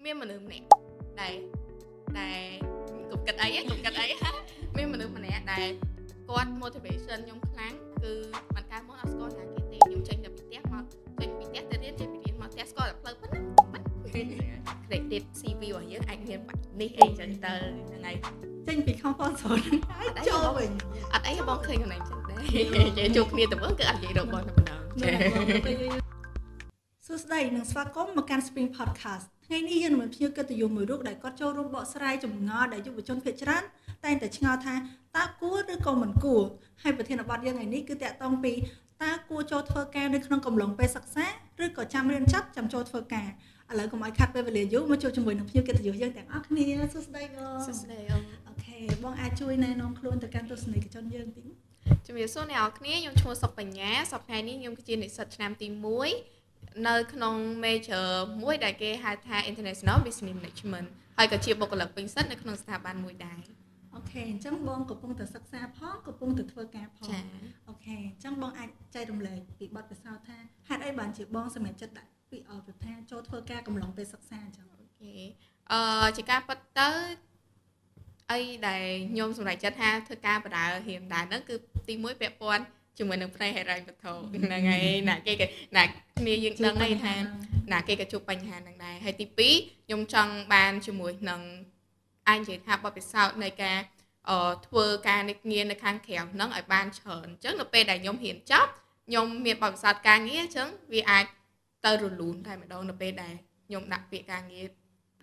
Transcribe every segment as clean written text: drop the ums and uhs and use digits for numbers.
មានមនុស្សម្នាក់ដែលកុំគិតអីមានមនុស្សម្នាក់ដែលគាត់ motivation ខ្ញុំខ្លាំងគឺមិនកើតមកអត់ស្គាល់ថាគេទេខ្ញុំចេញទៅពីផ្ទះទៅរៀនចេញពីរៀនមកផ្ទះស្គាល់តែផ្លូវប៉ុណ្ណឹង credit CV របស់យើងអាចមានបាច់នេះអីចឹងទៅហ្នឹងហើយចេញពី comfort zone ហើយចូលវិញអត់អីបងឃើញកន្លែងចឹងដែរចេះជួបគ្នាទៅគឺអត់និយាយរកបងតែម្ដងសួស្តីនិងស្វាគមន៍មកកាន់ Spring Podcast ថ្ងៃនេះយើងនឹងមានភ្ញៀវកិត្តិយសមួយរូបដែលគាត់ចូលរួមបកស្រាយចម្ងល់ដែលយុវជនភាគច្រើនតែងតែឆ្ងល់ថាតើគួរឬក៏មិនគួរហើយប្រធានបទយើងថ្ងៃនេះគឺតាក់ទងពីតើគួរចូលធ្វើការនៅក្នុងកំឡុងពេលសិក្សាឬក៏ចាំរៀនចប់ចាំចូលធ្វើការឥឡូវកុំឲ្យខាត់ពេលវេលាយូរមកជួបជាមួយនឹងភ្ញៀវកិត្តិយសយើងទាំងអស់គ្នាសួស្តីបងសួស្តីអូខេបងអាចជួយណែនាំខ្លួនទៅកាន់ទស្សនិកជនយើងតិចជំរាបសួរអ្នកនរគ្នាខ្ញុំឈ្មោះសុកបញ្ញាសប្តាហ៍នេះខ្ញុំគឺជានិស្សិតឆ្នាំទី1នៅក្នុង major មួយដែលគេហៅថា International Business Management ហើយក៏ជាបុគ្គលិកពេញសិទ្ធិនៅក្នុងស្ថាប័នមួយដែរអូខេអញ្ចឹងបងកំពុងតែសិក្សាផងកំពុងតែធ្វើការផងអូខេអញ្ចឹងបងអាចចែករំលែកពីបទពិសោធន៍ថាហេតុអីបានជាបងសម្រេចចិត្តដាក់ពីថាចូលធ្វើការកំឡុងពេលសិក្សាអញ្ចឹងអូខេជាការពិតទៅអីដែលខ្ញុំសម្រេចចិត្តថាធ្វើការបដារៀនដែរហ្នឹងគឺទី1ពាក់ព័ន្ធជាមួយនឹងផ្នែកហិរញ្ញវត្ថុហ្នឹងហើយណាគេគ្នាយើងដឹងហើយថាណាគេក៏ជួបបញ្ហាហ្នឹងដែរហើយទី2ខ្ញុំចង់បានជាមួយនឹងអាចនិយាយថាបទពិសោធន៍នៃការធ្វើការងារនៅខាងក្រៅហ្នឹងឲ្យបានច្រើនអញ្ចឹងនៅពេលដែលខ្ញុំរៀនចប់ខ្ញុំមានបទពិសោធន៍ការងារអញ្ចឹងវាអាចទៅរលូនតែម្ដងនៅពេលដែលខ្ញុំដាក់ពាក្យការងារ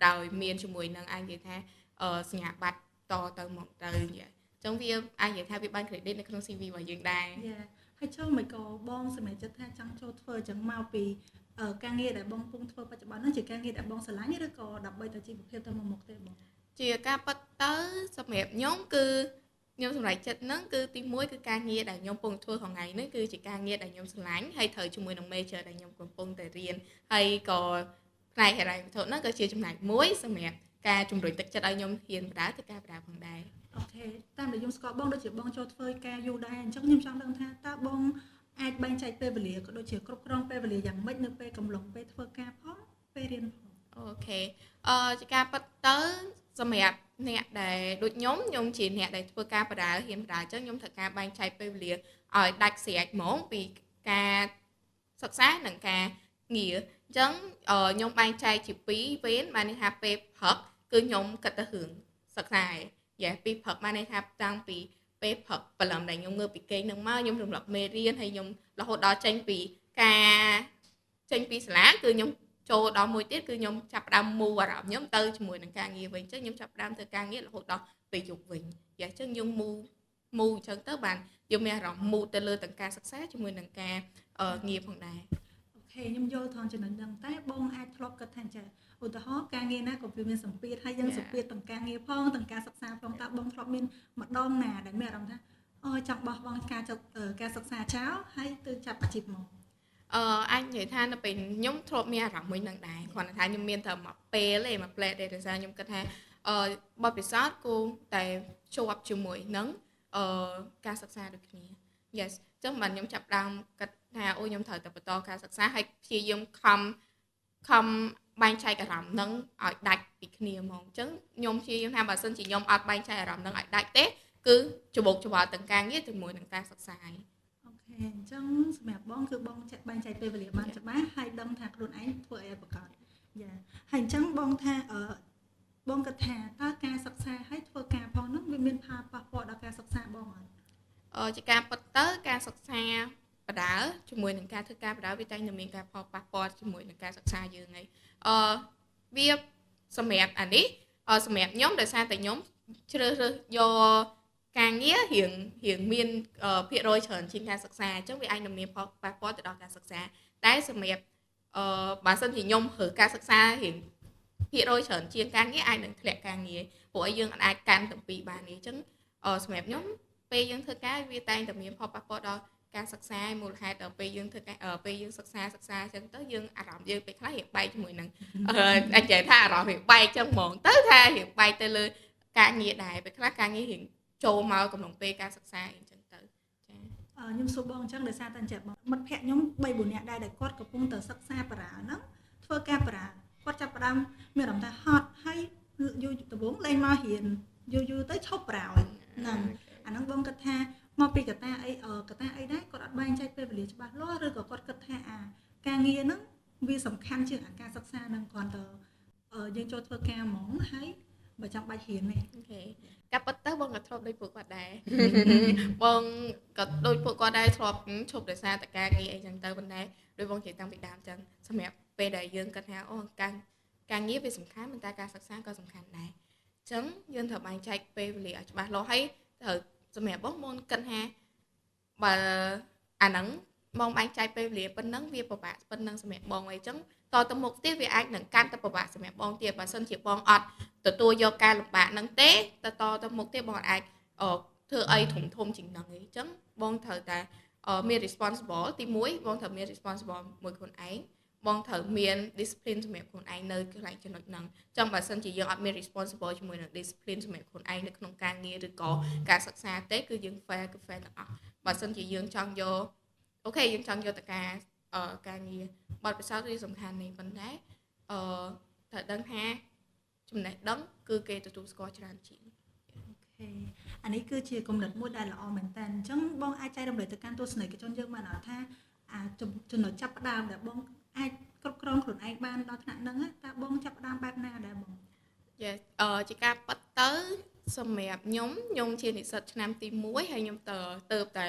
ដោយមានជាមួយនឹងអាចនិយាយថាសញ្ញាបត្រទៅមកទៅអញ្ចឹងវាអាចនិយាយថាវាបាន credit នៅក្នុង CV របស់យើងដែរហើយចូលមកក៏បងសម្រេចចិត្តថាចង់ចូលធ្វើអញ្ចឹងមកពីការងារដែលបងកំពុងធ្វើបច្ចុប្បន្នហ្នឹងជាការងារដែលបងស្រឡាញ់ឬក៏ដើម្បីតែជីវភាពទៅមុខទេបងជាការប៉ັດទៅសម្រាប់ខ្ញុំគឺខ្ញុំសម្រេចចិត្តហ្នឹងគឺទី1គឺការងារដែលខ្ញុំកំពុងធ្វើរាល់ថ្ងៃហ្នឹងគឺជាការងារដែលខ្ញុំស្រឡាញ់ហើយត្រូវជាមួយនឹង major ដែលខ្ញុំកំពុងតែរៀនហើយក៏ផ្នែកហិរញ្ញវត្ថុហ្នឹងក៏ជាចំណែកមួយសម្រាប់ការជំរុញទឹកចិត្តឲ្យខ្ញុំហ៊ានបដាទៅការបដាផងដែរអូខេតាមដែលខ្ញុំស្គាល់បងដូចជាបងចូលធ្វើការយូរដែរអញ្ចឹងខ្ញុំចង់ដឹងថាតើបងអាចបែងចែកពេលវេលាក៏ដូចជាគ្រប់គ្រងពេលវេលាយ៉ាងម៉េចនៅពេលកំឡុងពេលធ្វើការផងពេលរៀនផងអូខេជាការប៉ັດទៅសម្រាប់អ្នកដែលដូចខ្ញុំជាអ្នកដែលធ្វើការបដាហ៊ានបដាអញ្ចឹងខ្ញុំត្រូវការបែងចែកពេលវេលាឲ្យដាច់ស្រេចហ្មងពីការសិក្សានិងការងារអញ្ចឹងខ្ញុំបែងចែកជា2វេនបានន័យថាពេលព្រឹកគឺខ្ញុំគិតទៅរឿងសិក្សាពីព្រឹកបានន័យថាតាំងពីពេលព្រឹកព្រលឹមដែលខ្ញុំងើបពីគេងនឹងមកខ្ញុំរំលឹកមេរៀនហើយខ្ញុំរហូតដល់ចេញពីសាលាគឺខ្ញុំចូលដល់មួយទៀតគឺខ្ញុំចាប់ផ្ដើមមូអារម្មណ៍ខ្ញុំទៅជាមួយនឹងការងារវិញអញ្ចឹងខ្ញុំចាប់ផ្ដើមធ្វើការងាររហូតដល់ពេលយប់វិញអញ្ចឹងខ្ញុំមូអញ្ចឹងទៅបានយើងមានអារម្មណ៍មូទៅលើទាំងការសិក្សាជាមួយនឹងការងារផងដែរអូខេខ្ញុំយល់ថងចំណុចហ្នឹងតែបងអាចធ្លាប់គិតថាចាឧទាហរណ៍ការងារណាក៏វាមានសម្ពាធហើយយើងសម្ពាធទាំងការងារផងទាំងការសិក្សាផងតើបងធ្លាប់មានម្ដងណាដែលមានអារម្មណ៍ថាចង់បោះបង់ការសិក្សាចោលហើយទៅចាប់អាជីពមកអាចនិយាយថានៅពេលខ្ញុំធ្លាប់មានអារម្មណ៍មួយនឹងដែរគ្រាន់តែថាខ្ញុំមានតែមួយពេលទេមួយផ្លែតទេដោយសារខ្ញុំគិតថាបទពិសោធន៍គួរតែជាប់ជាមួយនឹងការសិក្សាដូចគ្នា Yes ចឹងបានខ្ញុំចាប់ដើមគិតថាខ្ញុំត្រូវតែបន្តការសិក្សាហើយព្យាយាមខំបែងចែកអារម្មណ៍នឹងឲ្យដាច់ពីគ្នាហ្មងអញ្ចឹងខ្ញុំព្យាយាមថាបើសិនជាខ្ញុំអត់បែងចែកអារម្មណ៍នឹងឲ្យដាច់ទេគឺច្បោកច្បល់ទាំងការងារជាមួយនឹងការសិក្សាអូខេអញ្ចឹងសម្រាប់បងគឺបងបែងចែកពេលវេលាបានច្បាស់ហើយដឹងថាខ្លួនឯងធ្វើអីប្រកបហើយអញ្ចឹងបងថាបងគិតថាតើការសិក្សាហើយធ្វើការផងនោះវាមានផលប៉ះពាល់ដល់ការសិក្សាបងអត់ជាការពិតទៅការសិក្សាបដាជាមួយនឹងការធ្វើការបដាវាតែងតែមានការផលប៉ះពាល់ជាមួយនឹងការសិក្សាយើងហើយវាសម្រាប់អានេះសម្រាប់ខ្ញុំដោយសារតែខ្ញុំជ្រើសរើសយកការងាររៀងមានភាគរយច្រើនជាងការសិក្សាអញ្ចឹងវាអាចនឹងមានផលប៉ះពាល់ទៅដល់ការសិក្សាតែសម្រាប់បើសិនជាខ្ញុំរើការសិក្សារៀងភាគរយច្រើនជាងការងារអាចនឹងធ្លាក់ការងារព្រោះឲ្យយើងអាចកាន់ទាំងពីរបាននេះអញ្ចឹងសម្រាប់ខ្ញុំពេលយើងធ្វើការវាតែងតែមានផលប៉ះពាល់ដល់ការសិក្សាមូលហេតុដល់ពេលយើងធ្វើការពេលយើងសិក្សាអញ្ចឹងទៅយើងអារម្មណ៍យើងពេលខ្លះរៀងបែកជាមួយនឹងអាចនិយាយថាអារម្មណ៍រៀងបែកអញ្ចឹងហ្មងទៅថារៀងបែកទៅលើការងារដែរពេលខ្លះការងាររៀងចូលមកកំឡុងពេលការសិក្សាអញ្ចឹងទៅចាខ្ញុំសួរបងអញ្ចឹងដោយសារតែអញ្ចឹងមិត្តភក្តិខ្ញុំ3-4នាក់ដែរដែលគាត់កំពុងតែសិក្សាបារាហ្នឹងធ្វើការបរា គាត់ចាប់ផ្ដើមមានអារម្មណ៍ថាហត់ហើយយូរដំបូងលេងមករៀនយូរទៅឈប់ប្រោយហ្នឹងអាហ្នឹងបងគិតថាមកពីកតាអីកតាអីដែរគាត់អត់បែងចែកពេលវេលាច្បាស់លាស់ឬក៏គាត់គិតថាការងារហ្នឹងវាសំខាន់ជាងការសិក្សាហ្នឹងគ្រាន់តែយើងចូលធ្វើការហ្មងហើយបើចាំបាច់រៀនទេអូខេការពិតទៅបងក៏ធ្លាប់ដូចពួកគាត់ដែរបងក៏ដូចពួកគាត់ដែរធ្លាប់ឈប់ដោយសារតែការងារអីចឹងទៅប៉ុន្តែដូចបងនិយាយតាំងពីដើមចឹងសម្រាប់ពេលដែលយើងគិតថាអូការងារវាសំខាន់ប៉ុន្តែការសិក្សាក៏សំខាន់ដែរអញ្ចឹងយើងត្រូវបែងចែកពេលវេលាឲ្យច្បាស់លាស់ហើយត្រូវសម្រាប់បងគិតថាបើអាហ្នឹងបងបែងចែកពេលវេលាប៉ុណ្ណឹងវាពិបាកប៉ុណ្ណឹងសម្រាប់បងអីចឹងតទៅមុខទៀតវាអាចនឹងកាន់តែពិបាកសម្រាប់បងទៀតបើសិនជាបងអត់ទទួលយកការលំបាកហ្នឹងទេទៅមុខទៀតបងអាចធ្វើអីធំជាងហ្នឹងអីចឹងបងត្រូវតែមាន responsible ទី1បងត្រូវមាន responsible មួយខ្លួនឯងបងត្រូវមាន discipline សម្រាប់ខ្លួនឯងនៅកន្លែងចំណុចហ្នឹងអញ្ចឹងបើសិនជាយើងអត់មាន responsible ជាមួយនឹង discipline សម្រាប់ខ្លួនឯងនៅក្នុងការងារឬក៏ការសិក្សាទេគឺយើង fail ទាំងអស់បើសិនជាយើងចង់យកអូខេយើងចង់យកទៅការងារបទពិសោធន៍វាសំខាន់នេះប៉ុន្តែត្រូវដឹងថាចំណេះដឹងគឺគេទទួលស្គាល់ច្រើនជាងអានេះគឺជាគំនិតមួយដែលល្អមែនតើអញ្ចឹងបងអាចចែករំលែកទៅកាន់ទស្សនិកជនយើងបានថាចំណុចចាប់ផ្ដើមដែលបងអាចគ្រប់គ្រងខ្លួនឯងបានដល់ថ្នាក់ហ្នឹងតើបងចាប់ផ្ដើមបែបណាដែរបងជាការប៉ັດទៅសម្រាប់ខ្ញុំជានិស្សិតឆ្នាំទី1ហើយខ្ញុំទៅតែ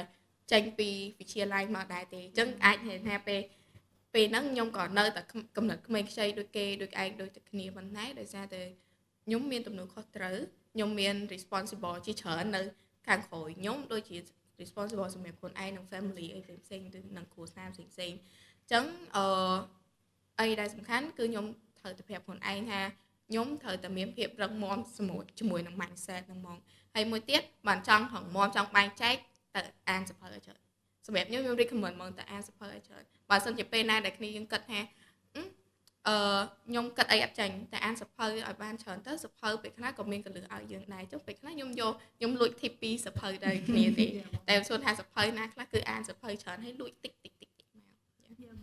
ចេញពីវិទ្យាល័យមកដែរទេអញ្ចឹងអាចនិយាយថាពេលហ្នឹងខ្ញុំក៏នៅតែកំណត់ក្មេងខ្ចីដូចគេដូចឯងដូចតែគ្នាប៉ុន្តែដោយសារតែខ្ញុំមានទំនួលខុសត្រូវខ្ញុំមាន responsible ជាច្រើននៅខាងក្រោយខ្ញុំដូចជា responsible សម្រាប់ខ្លួនឯងនិង family អីផ្សេងៗឬនឹងគ្រួសារផ្សេងៗអញ្ចឹងអីដែលសំខាន់គឺខ្ញុំត្រូវតែប្រាប់ខ្លួនឯងថាខ្ញុំត្រូវតែមានភាពរឹងមាំជាមួយនឹង mindset ហ្នឹងហ្មងហើយមួយទៀតបានចង់រឹងមាំចង់បែងចែកទៅអានសភៅឲ្យច្រើនសម្រាប់ខ្ញុំ recommend ហ្មងទៅអានសភៅឲ្យច្រើនបើមិនជាពេលណាដែលគ្នាយើងគិតថាខ្ញុំគិតអីអត់ចាញ់តែអានសភៅឲ្យបានច្រើនទៅសភៅពេលខ្លះក៏មានកលឹះឲ្យយើងដែរចុះពេលខ្លះខ្ញុំលួច tip ពីសភៅដែរគ្នាទេតែសួរថាសភៅណាខ្លះគឺអានសភៅច្រើនហើយលួចតិចមកយា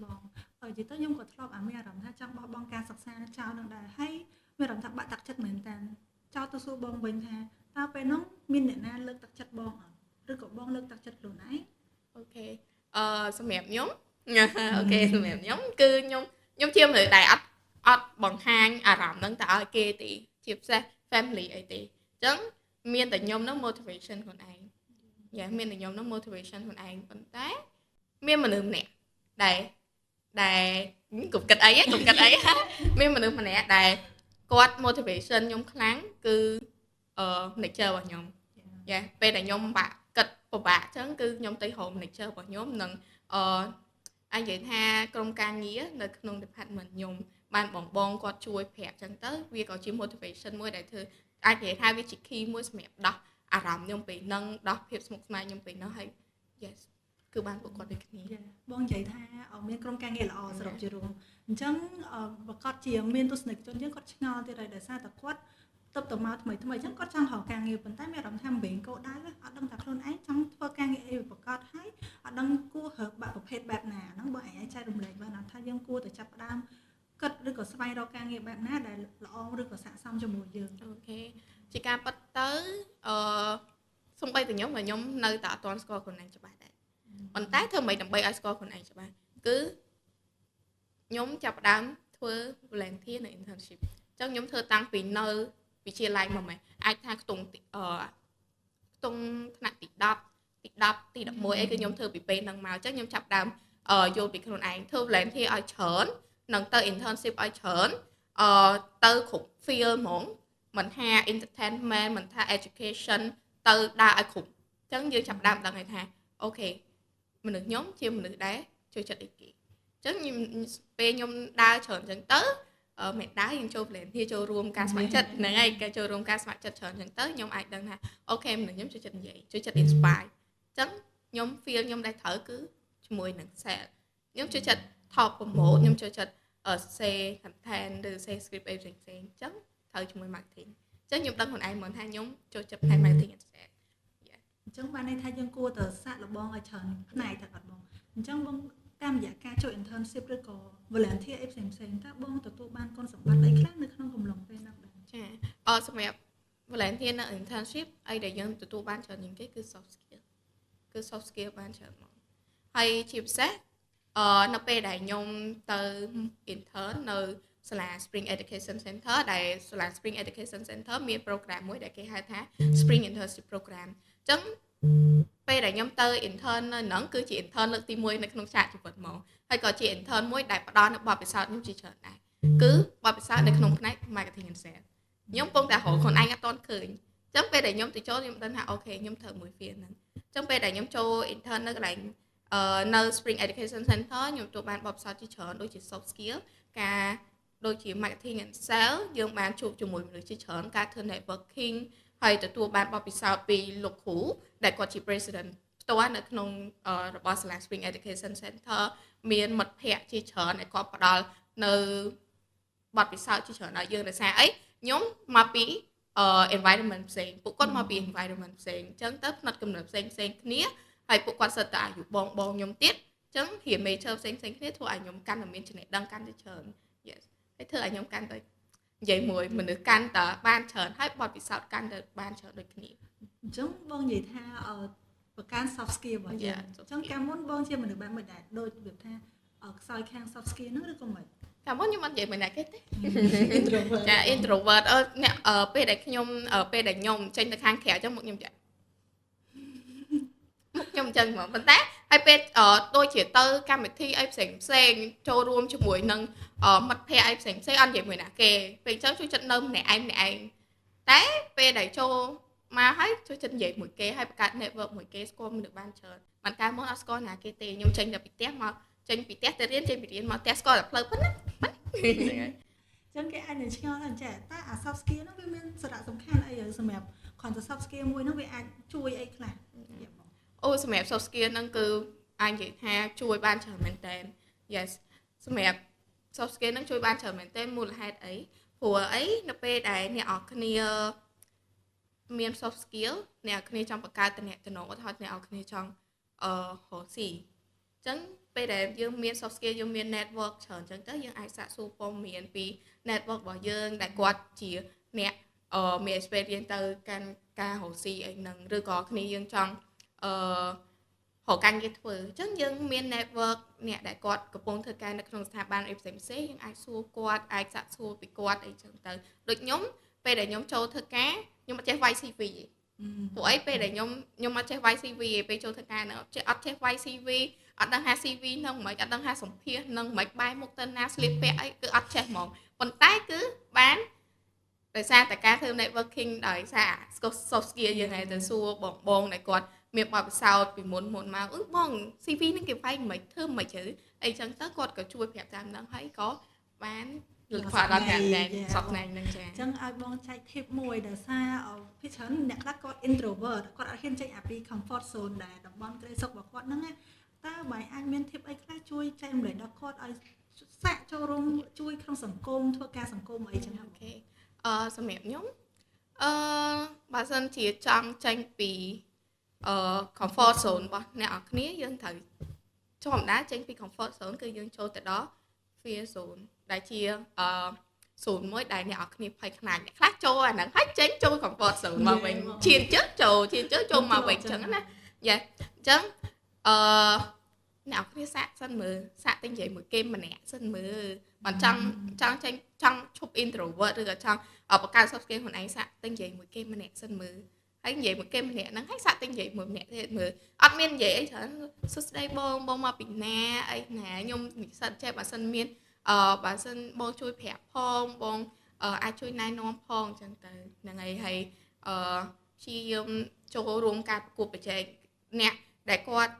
បងនិយាយទៅខ្ញុំក៏ធ្លាប់មានអារម្មណ៍ថាចង់បោះបង់ការសិក្សាចោលនឹងដែរហើយមានអារម្មណ៍ថាបាក់ទឹកចិត្តមែនតើចោលទៅសួរបងវិញថាតើពេលនោះមានអ្នកណាលើកទឹកចិត្តបងអត់ឬក៏បងលើកទឹកចិត្តខ្លួនឯងអូខេសម្រាប់ខ្ញុំអូខេសម្រាប់ខ្ញុំគឺខ្ញុំជាមនុស្សដែលអត់បង្ហាញអារម្មណ៍ហ្នឹងទៅឲ្យគេទេជាពិសេស family អីទេអញ្ចឹងមានតែខ្ញុំហ្នឹង motivation ខ្លួនឯងមានតែខ្ញុំហ្នឹង motivation ខ្លួនឯងប៉ុន្តែមានមនុស្សម្នាក់ដែលកុំគិតអីមានមនុស្សម្នាក់ដែលគាត់ motivation ខ្ញុំខ្លាំងគឺ nature របស់ខ្ញុំពេលដែលខ្ញុំគិតពិបាកអញ្ចឹងគឺខ្ញុំទៅរក nature របស់ខ្ញុំនិងអាចនិយាយថាក្រុមការងារនៅក្នុង department ខ្ញុំបានបងគាត់ជួយប្រាប់អញ្ចឹងទៅវាក៏ជា motivation មួយដែលធ្វើអាចនិយាយថាវាជា key មួយសម្រាប់ដោះអារម្មណ៍ខ្ញុំពេលហ្នឹងដោះភាពស្មុគស្មាញខ្ញុំពេលហ្នឹងហើយ yes គឺបានពួកគាត់ដូចគ្នាបងនិយាយថាមានក្រុមការងារល្អសរុបជារួមអញ្ចឹងប្រកាសជាមានទស្សនិកជនយើងគាត់ឆ្ងល់ទៀតហើយដោយសារតែគាត់ទៅមកថ្មីអញ្ចឹងគាត់ចង់រកការងារប៉ុន្តែមានអារម្មណ៍ថាមិនគោលដៅអត់ដឹងថាខ្លួនឯងចង់ធ្វើការងារអីប្រកាសហើយអត់ដឹងគួររើប្រភេទបែបណាហ្នឹងបងអាចចែករំលែកបានថាយើងគួរតែចាប់ផ្ដើមគិតឬក៏ស្វែងរកការងារបែបណាដែលល្អឬក៏ស័ក្តិសមជាមួយយើងអូខេជាការប៉ັດទៅសូម្បីតែខ្ញុំនៅតែអត់ទាន់ស្គាល់ខ្លួនឯងច្បាស់ដែរប៉ុន្តែធ្វើម៉េចដើម្បីឲ្យស្គាល់ខ្លួនឯងច្បាស់គឺខ្ញុំចាប់ផ្ដើមធ្វើ volunteer នៅ internship អញ្ចឹងខ្ញុំធ្វើតាំងពីនៅវិទ្យាល័យមកអាចថាខ្ទង់ថ្នាក់ទី10ទី11អីគឺខ្ញុំធ្វើពីពេលហ្នឹងមកអញ្ចឹងខ្ញុំចាប់ដើមយល់ពីខ្លួនឯងធ្វើ volunteer ឲ្យច្រើននិងទៅ internship ឲ្យច្រើនទៅគ្រប់ field ហ្មងមិនថា entertainment មិនថា education ទៅដើរឲ្យគ្រប់អញ្ចឹងយើងចាប់ដើមដឹងហើយថាអូខេមនុស្សខ្ញុំជាមនុស្សដែលជួយចិត្តអីគេអញ្ចឹងពេលខ្ញុំដើរច្រើនអញ្ចឹងទៅមេដាយើងចូល volunteer ចូលរួមការស្ម័គ្រចិត្តហ្នឹងហើយគេចូលរួមការស្ម័គ្រចិត្តច្រើនអញ្ចឹងទៅខ្ញុំអាចដឹងថាអូខេមនុស្សខ្ញុំចូលចិត្តនិយាយចូលចិត្ត inspire អញ្ចឹងខ្ញុំ feel ខ្ញុំដែលត្រូវគឺជាមួយនឹង sales ខ្ញុំចូលចិត្ត top promote ខ្ញុំចូលចិត្តsay content ឬ say script អីផ្សេងៗអញ្ចឹងត្រូវជាមួយ marketing អញ្ចឹងខ្ញុំដឹងខ្លួនឯងហ្មងថាខ្ញុំចូលចិត្តផ្នែក marketing and sales អញ្ចឹងបានន័យថាយើងគួរតែសាកល្បងឲ្យច្រើនផ្នែកទៅអត់បងអញ្ចឹងបង តាមរយៈការចូល internship ឬក៏ volunteer អីផ្សេងៗតើបងទទួលបានគុណសម្បត្តិអីខ្លះនៅក្នុងកំឡុងពេលនោះដែរចាសម្រាប់ volunteer នៅ internship អីដែលយើងទទួលបានច្រើនជាងគេគឺ soft skill គឺ soft skill បានច្រើនមកហើយជាពិសេសនៅពេលដែលខ្ញុំទៅ intern នៅសាលា Spring Education Center ដែលសាលា Spring Education Center មាន program មួយដែលគេហៅថា Spring Internship Program អញ្ចឹងពេលដែលខ្ញុំទៅ intern នៅហ្នឹងគឺជា intern លើកទី1នៅក្នុងឆាកជីវិតមកហើយក៏ជា intern មួយដែលផ្ដល់នូវបទពិសោធន៍ខ្ញុំជាច្រើនដែរគឺបទពិសោធន៍នៅក្នុងផ្នែក marketing and sales ខ្ញុំកំពុងតែរកខ្លួនឯងអត់ទាន់ឃើញអញ្ចឹងពេលដែលខ្ញុំទៅចូលខ្ញុំដឹងថាអូខេខ្ញុំត្រូវមួយ field ហ្នឹងអញ្ចឹងពេលដែលខ្ញុំចូល intern នៅកន្លែងនៅ Spring Education Center ខ្ញុំទទួលបានបទពិសោធន៍ជាច្រើនដូចជា soft skill ការដូចជា marketing and sales យើងបានជួបជាមួយមនុស្សជាច្រើនការធ្វើ networking ហើយទទួលបានបទពិសោធន៍ពីលោកគ្រូដែលគាត់ជា president ផ្ទាល់នៅក្នុងរបស់សាលា Spring Education Center មានមិត្តភ័ក្តិជាច្រើនដែលគាត់ផ្ដល់នៅបទពិសោធន៍ជាច្រើនដល់យើងដោយសារអីខ្ញុំមកពីenvironment ផ្សេងពួកគាត់មកពី environment ផ្សេងអញ្ចឹងទៅផ្នត់គំនិតផ្សេងគ្នាហើយពួកគាត់សិតតែអាយុបងខ្ញុំទៀតអញ្ចឹងរៀន major ផ្សេងគ្នាធ្វើឲ្យខ្ញុំកាន់តែមានចំណេះដឹងកាន់តែច្រើន yes ហើយធ្វើឲ្យខ្ញុំកាន់តែនិយាយមួយមនុស្សកាន់តែបានច្រើនហើយបទពិសោធន៍កាន់តែបានច្រើនដូចគ្នាអញ្ចឹងបងនិយាយថាប្រកាន់ soft skill របស់យើងអញ្ចឹងកាលមុនបងជាមនុស្សបែបមួយដែរដូចវាថាខ្សោយខាង soft skill ហ្នឹងឬក៏មិនកាលមុនខ្ញុំអត់និយាយមួយណាគេទេ introvert ចា introvert អ្នកពេលដែលខ្ញុំចេញទៅខាងក្រៅអញ្ចឹងមកខ្ញុំចាខ្ញុំអញ្ចឹងហ្មងប៉ុន្តែហើយពេលដូចជាទៅកម្មវិធីអីផ្សេងចូលរួមជាមួយនឹងមិត្តភ័ក្តិអីផ្សេងអត់និយាយមួយណាគេពេលអញ្ចឹងជួយចិត្តនៅម្នាក់ឯងតែពេលដែលចូលមកហើយជួយចិត្តនិយាយមួយគេហើយបង្កើត network មួយគេស្គាល់មនុស្សបានច្រើនមិនកាលមុនអត់ស្គាល់ណាគេទេខ្ញុំចេញតែពីផ្ទះមកចេញពីផ្ទះទៅរៀនចេញពីរៀនមកផ្ទះស្គាល់តែផ្លូវប៉ុណ្ណាចឹងគេអាចនឹងឆ្ងល់ថាចាតែអា soft skill ហ្នឹងវាមានសារៈសំខាន់អីសម្រាប់គ្រាន់តែ soft skill មួយហ្នឹងវាអាចជួយអីខ្លះសម្រាប់ soft skill ហ្នឹងគឺអាចនិយាយថាជួយបានច្រើនមែនតើ yes សម្រាប់ soft skill ហ្នឹងជួយបានច្រើនមែនតើមូលហេតុអីព្រោះអីនៅពេលដែលអ្នកនរគ្នាមាន soft skill អ្នកនរគ្នាចង់បង្កើតតំណែងឧទាហរណ៍អ្នកនរគ្នាចង់រកស៊ីអញ្ចឹងពេលដែលយើងមាន soft skill យើងមាន network ច្រើនអញ្ចឹងទៅយើងអាចសាកសួរព័ត៌មានពី network របស់យើងដែលគាត់ជាអ្នកមាន experience ទៅកាន់ការរកស៊ីអីហ្នឹងឬក៏គ្នាយើងចង់រកការងារធ្វើអញ្ចឹងយើងមាន network អ្នកដែលគាត់កំពុងធ្វើការនៅក្នុងស្ថាប័នអីផ្សេងយើងអាចសួរគាត់អាចសាកសួរពីគាត់អីចឹងទៅដូចខ្ញុំពេលដែលខ្ញុំចូលធ្វើការខ្ញុំអត់ចេះវាយ CV ទេព្រោះអីពេលដែលខ្ញុំអត់ចេះវាយ CV ទេពេលចូលធ្វើការហ្នឹងអត់ចេះវាយ CV អត់ដឹងថា CV ហ្នឹងមិនអត់ដឹងថាសម្ភាសហ្នឹងមិនបែរមុខទៅណាស្លៀកពាក់អីគឺអត់ចេះហ្មងប៉ុន្តែគឺបានដោយសារតែការធ្វើ networking ដោយសារ soft skill យើងហើយទៅសួរបងដែលគាត់មានបទពិសោធន៍ពីមុនមកបង CV ហ្នឹងគេវាយមិនធ្វើមិនជ្រៅអីចឹងទៅគាត់ក៏ជួយប្រាប់តាមហ្នឹងហើយក៏បានលទ្ធផលដល់ការដែលសពថ្ងៃហ្នឹងចាអញ្ចឹងឲ្យបងចែក tip មួយដោយសារភាគច្រើនអ្នកខ្លះគាត់ introvert គាត់អត់ហ៊ានចេញពី comfort zone ដែរតំបន់ក្តីសុខរបស់គាត់ហ្នឹងតើបងអាចមាន tip អីខ្លះជួយចែករំលែកដល់គាត់ឲ្យសាកចូលរួមជួយក្នុងសង្គមធ្វើការសង្គមអីចឹងអូខេសម្រាប់ខ្ញុំបើសិនជាចង់ចេញពីcomfort zone របស់អ្នកនរគ្នាយើងត្រូវធម្មតាចេញពី comfort zone គឺយើងចូលទៅដល់ fear zone ដែលជាzone មួយដែលអ្នកនរគ្នាភ័យខ្លាចអ្នកខ្លះចូលអាហ្នឹងហើយចេញចូល comfort zone មកវិញឈានជើចូលមកវិញអញ្ចឹងណាយ៉ាអញ្ចឹងអ្នកនរគ្នាសាកសិនមើលសាកទៅនិយាយមួយគេម្នាក់សិនមើលបើចង់ចេញចង់ឈប់ introvert ឬក៏ចង់បង្កើត soft skill ខ្លួនឯងសាកទៅនិយាយមួយគេម្នាក់សិនមើលហើយនិយាយមួយគេម្នាក់ហ្នឹងហើយសាកទៅនិយាយមួយម្នាក់ទៀតមើលអត់មាននិយាយអីច្រើនសួស្ដីបងមកពីណាអីណាខ្ញុំនិស្សិតចេះបើសិនមានបើសិនបងជួយប្រាប់ផងបងអាចជួយណែនាំផងអញ្ចឹងទៅហ្នឹងហើយព្យាយាមចូលរួមការប្រកួតប្រជែងអ្នកដែលគាត់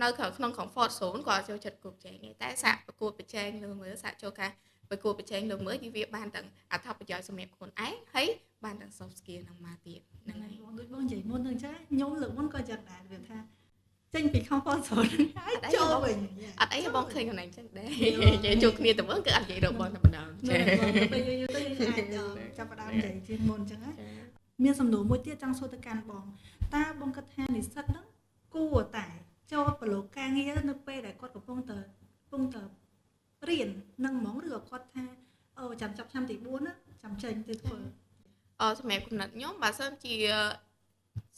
នៅក្នុង comfort zone គាត់ចូលចិត្តប្រកួតប្រជែងតែសាកប្រកួតប្រជែងលើមើលសាកចូលការប្រកួតប្រជែងលើមើលវាបានទាំងអត្ថប្រយោជន៍សម្រាប់ខ្លួនឯងហើយបានទាំង soft skill ហ្នឹងមកទៀតហ្នឹងហើយបងនិយាយមុនហ្នឹងចាខ្ញុំលើកមុនក៏ចិត្តដែរវាថាចេញពី comfort zone ហើយចូលវិញអត់អីបងឃើញខ្លួនឯងចឹងដែរនិយាយជួបគ្នាទៅវិញគឺអត់និយាយរកបងតែម្ដងចាពេលយូរទៅយើងអាចចាប់ផ្ដើមនិយាយជាងមុនចឹងណាមានសំណួរមួយទៀតចង់សួរទៅកាន់បងតើបងគិតថានិស្សិតហ្នឹងគួរតែចូលប្រឡូកការងារនៅពេលដែលគាត់កំពុងតែ ពងតរៀននឹងហ្មងឬក៏គាត់ថាអូចាំចាប់ឆ្នាំទី4ណាចាំចេញទៅធ្វើ សម្រាប់កំណត់ខ្ញុំបើសិនជា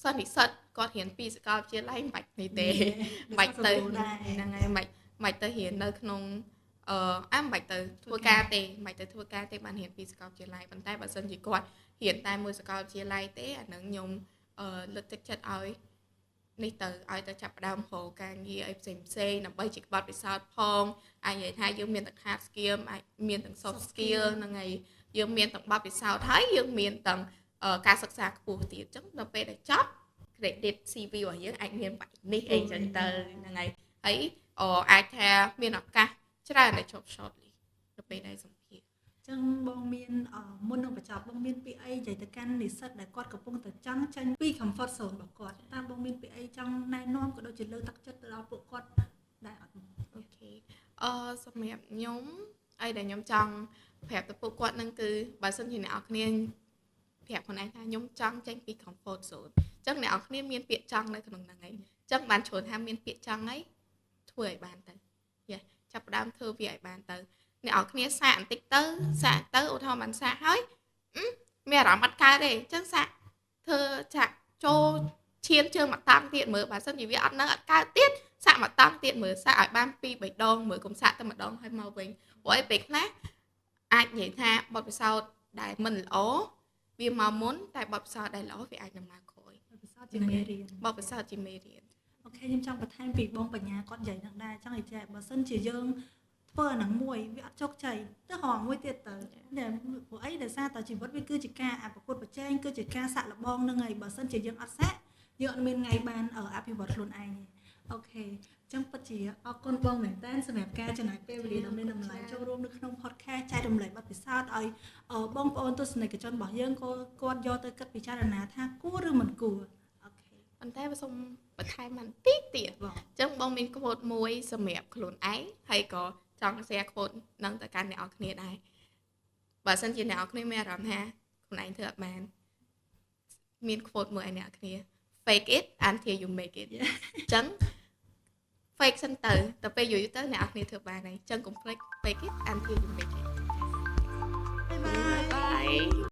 សិស្សនិស្សិតគាត់រៀនពីសាកលវិទ្យាល័យមិនបាច់នេះទេមិនបាច់ទៅហ្នឹងហើយមិនបាច់ទៅរៀននៅក្នុងមិនបាច់ទៅធ្វើការទេមិនបាច់ទៅធ្វើការទេបានរៀនពីសាកលវិទ្យាល័យប៉ុន្តែបើសិនជាគាត់រៀនតែមួយសាកលវិទ្យាល័យទេអានឹងខ្ញុំលើកទឹកចិត្តឲ្យនេះទៅឲ្យទៅចាប់ផ្ដើមរកការងារអីផ្សេងដើម្បីជាបទពិសោធន៍ផងអាចនិយាយថាយើងមានទាំង hard skill អាចមានទាំង soft skill ហ្នឹងហើយយើងមានទាំងបទពិសោធន៍ហើយយើងមានទាំងការសិក្សាខ្ពស់ទៀតអញ្ចឹងដល់ពេលដែលចប់ credit CV របស់យើងអាចមានបែបនេះអីចឹងទៅហ្នឹងហើយហើយអាចថាមានឱកាសច្រើនដែលជាប់ shortlist ដល់ពេលដែលសម្ភាសន៍ ចឹងបងមានមុននឹងបញ្ចប់បងមានពាក្យអីនិយាយទៅកាន់និស្សិតដែលគាត់កំពុងតែចង់ចេញពី comfort zone របស់គាត់តើបងមានពាក្យអីចង់ណែនាំក៏ដូចជាលើកទឹកចិត្តទៅដល់ពួកគាត់ដែរអត់អូខេ សម្រាប់ខ្ញុំអីដែលខ្ញុំចង់ប្រាប់ទៅពួកគាត់នឹងគឺបើសិនជាអ្នកនរគ្នាប្រាប់ខ្លួនឯងថាខ្ញុំចង់ចេញពី comfort zone អញ្ចឹងអ្នកនរគ្នាមានពាក្យចង់នៅក្នុងហ្នឹងឯងអញ្ចឹងបានជ្រុលថាមានពាក្យចង់អីធ្វើឲ្យបានទៅចាប់ផ្ដើមធ្វើវាឲ្យបានទៅអ្នកនរគ្នាសាកបន្តិចទៅឧទាហរណ៍បានសាកហើយមានអារម្មណ៍អត់កើតទេអញ្ចឹងសាកធ្វើចាក់ចូលឈានជើងមកតាំងទៀតមើលបើសិនជាវាអត់នៅអត់កើតទៀតសាកមកតាំងទៀតមើលសាកឲ្យបាន2 3ដងមើលកុំសាកតែម្ដងហើយមកវិញព្រោះឯពេលខ្លះអាចនិយាយថាបទពិសោធន៍ដែលមិនល្អវាមកមុនតែបទពិសោធន៍ដែលល្អវាអាចនឹងមកក្រោយ បទពិសោធន៍ជាមេរៀន បទពិសោធន៍ជាមេរៀន អូខេខ្ញុំចង់បន្ថែមពីបងបញ្ញាគាត់និយាយនឹងដែរចង់និយាយបើសិនជាយើងធ្វើអានឹងមួយវាអត់ជោគជ័យទៅរកមួយទៀតទៅតែព្រោះអីដោយសារតែជីវិតវាគឺជាការប្រកួតប្រជែងគឺជាការសាក់លបងនឹងហើយបើសិនជាយើងអត់សាក់យើងអត់មានថ្ងៃបានអភិវឌ្ឍខ្លួនឯងទេអូខេអញ្ចឹងពិតជាអរគុណបងមែនតើសម្រាប់ការចំណាយពេលវេលាដ៏មានតម្លៃចូលរួមនៅក្នុង podcast ចែករំលែកបទពិសោធន៍ឲ្យបងប្អូនទស្សនិកជនរបស់យើងគាត់យកទៅគិតពិចារណាថាគួរឬមិនគួរអូខេ ប៉ុន្តែបើសុំបន្ថែមបានតិចទៀតអញ្ចឹងបងមាន quote មួយសម្រាប់ខ្លួនឯងហើយក៏ចង់ share quote នឹងទៅកាន់អ្នកនរគ្នាដែរបើសិនជាអ្នកនរគ្នាមានអារម្មណ៍ថាខ្លួនឯងធ្វើអត់បានមាន quote មួយឲ្យអ្នកនរគ្នា fake it until you make it អញ្ចឹង fake សិនទៅពេលយូរទៅអ្នកនរគ្នាធ្វើបានហើយអញ្ចឹងកុំភ្លេច fake it until you make it បាយបាយ